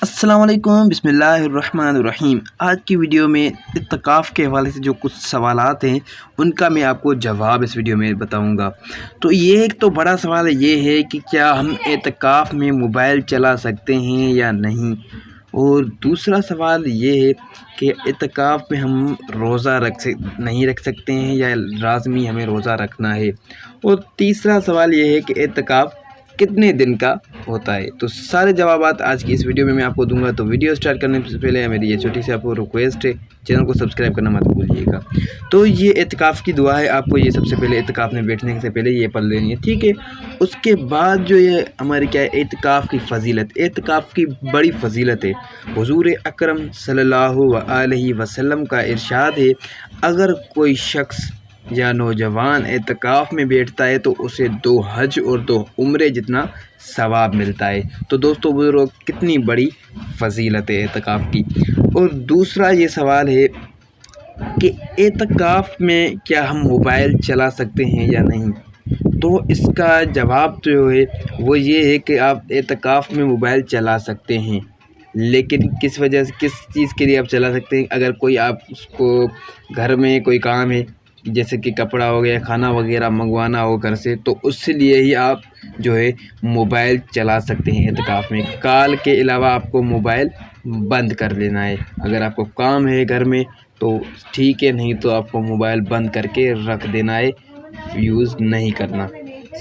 السلام علیکم، بسم اللہ الرحمن الرحیم۔ آج کی ویڈیو میں اعتکاف کے حوالے سے جو کچھ سوالات ہیں ان کا میں آپ کو جواب اس ویڈیو میں بتاؤں گا۔ تو یہ ایک تو بڑا سوال یہ ہے کہ کیا ہم اعتکاف میں موبائل چلا سکتے ہیں یا نہیں، اور دوسرا سوال یہ ہے کہ اعتکاف میں ہم روزہ نہیں رکھ سکتے ہیں یا لازمی ہمیں روزہ رکھنا ہے، اور تیسرا سوال یہ ہے کہ اعتکاف کتنے دن کا ہوتا ہے۔ تو سارے جوابات آج کی اس ویڈیو میں آپ کو دوں گا۔ تو ویڈیو سٹارٹ کرنے سے پہلے میری یہ چھوٹی سی آپ کو ریکویسٹ ہے، چینل کو سبسکرائب کرنا مت بھولیے گا۔ تو یہ اعتکاف کی دعا ہے، آپ کو یہ سب سے پہلے اعتکاف میں بیٹھنے سے پہلے یہ پڑھ لینی ہے، ٹھیک ہے۔ اس کے بعد جو یہ ہماری کیا ہے اعتکاف کی فضیلت، اعتکاف کی بڑی فضیلت ہے۔ حضور اکرم صلی اللہ علیہ وسلم کا ارشاد ہے، اگر کوئی شخص یا نوجوان اعتکاف میں بیٹھتا ہے تو اسے 2 حج اور 2 عمرے جتنا ثواب ملتا ہے۔ تو دوستو بزرگو، کتنی بڑی فضیلت ہے اعتکاف کی۔ اور دوسرا یہ سوال ہے کہ اعتکاف میں کیا ہم موبائل چلا سکتے ہیں یا نہیں۔ تو اس کا جواب جو ہے وہ یہ ہے کہ آپ اعتکاف میں موبائل چلا سکتے ہیں، لیکن کس وجہ سے، کس چیز کے لیے آپ چلا سکتے ہیں؟ اگر کوئی آپ اس کو گھر میں کوئی کام ہے، جیسے کہ کپڑا ہو گیا، کھانا وغیرہ منگوانا ہو گھر سے، تو اس سے لیے ہی آپ جو ہے موبائل چلا سکتے ہیں اعتکاف میں۔ کال کے علاوہ آپ کو موبائل بند کر لینا ہے۔ اگر آپ کو کام ہے گھر میں تو ٹھیک ہے، نہیں تو آپ کو موبائل بند کر کے رکھ دینا ہے، یوز نہیں کرنا۔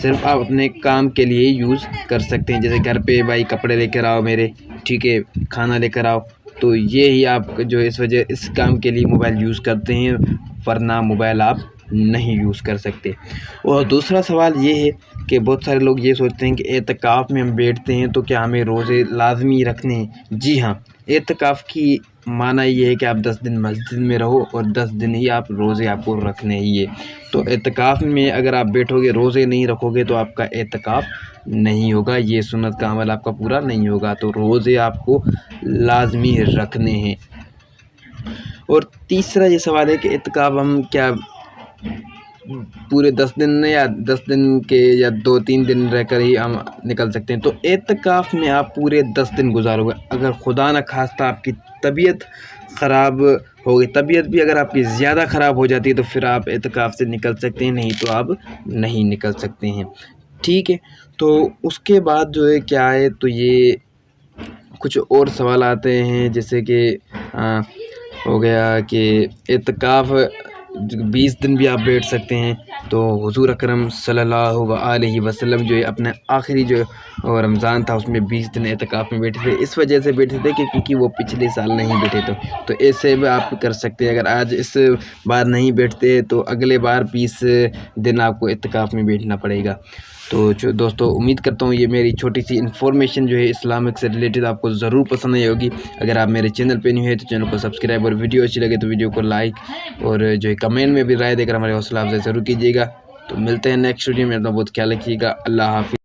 صرف آپ اپنے کام کے لیے یوز کر سکتے ہیں، جیسے گھر پہ بھائی کپڑے لے کر آؤ میرے، ٹھیک ہے، کھانا لے کر آؤ، تو یہی آپ جو اس کام کے لیے موبائل یوز کرتے ہیں، ورنہ موبائل آپ نہیں یوز کر سکتے۔ اور دوسرا سوال یہ ہے کہ بہت سارے لوگ یہ سوچتے ہیں کہ اعتکاف میں ہم بیٹھتے ہیں تو کیا ہمیں روزے لازمی رکھنے ہیں؟ جی ہاں، اعتکاف کی معنی یہ ہے کہ آپ 10 دن مسجد میں رہو اور 10 دن ہی آپ روزے آپ کو رکھنے ہی ہے۔ تو اعتکاف میں اگر آپ بیٹھو گے، روزے نہیں رکھو گے تو آپ کا اعتکاف نہیں ہوگا، یہ سنت کا عمل آپ کا پورا نہیں ہوگا۔ تو روزے آپ کو لازمی رکھنے ہیں۔ اور تیسرا یہ سوال ہے کہ اعتکاف ہم کیا پورے 10 دن یا 10 دن کے یا 2-3 دن رہ کر ہی ہم نکل سکتے ہیں؟ تو اعتکاف میں آپ پورے 10 دن گزارو گے۔ اگر خدا نہ خواستہ آپ کی طبیعت خراب ہوگی، طبیعت بھی اگر آپ کی زیادہ خراب ہو جاتی ہے تو پھر آپ اعتکاف سے نکل سکتے ہیں، نہیں تو آپ نہیں نکل سکتے ہیں، ٹھیک ہے۔ تو اس کے بعد جو ہے کیا ہے، تو یہ کچھ اور سوال آتے ہیں، جیسے کہ ہو گیا کہ اعتکاف 20 دن بھی آپ بیٹھ سکتے ہیں۔ تو حضور اکرم صلی اللہ علیہ وسلم جو ہے اپنے آخری جو رمضان تھا اس میں 20 دن اعتکاف میں بیٹھے تھے، اس وجہ سے بیٹھے تھے کہ کیونکہ وہ پچھلے سال نہیں بیٹھے تھے۔ تو ایسے بھی آپ کر سکتے ہیں، اگر آج اس بار نہیں بیٹھتے تو اگلے بار 20 دن آپ کو اعتکاف میں بیٹھنا پڑے گا۔ تو دوستو امید کرتا ہوں یہ میری چھوٹی سی انفارمیشن جو ہے اسلامک سے ریلیٹڈ آپ کو ضرور پسند آئی ہوگی۔ اگر آپ میرے چینل پہ نہیں ہے تو چینل کو سبسکرائب، اور ویڈیو اچھی لگے تو ویڈیو کو لائک، اور جو ہے کمنٹ میں بھی رائے دے کر ہمارے حوصلہ افزائی ضرور کیجیے گا۔ تو ملتے ہیں نیکسٹ ویڈیو میں، اپنا بہت خیال رکھیے گا۔ اللہ حافظ۔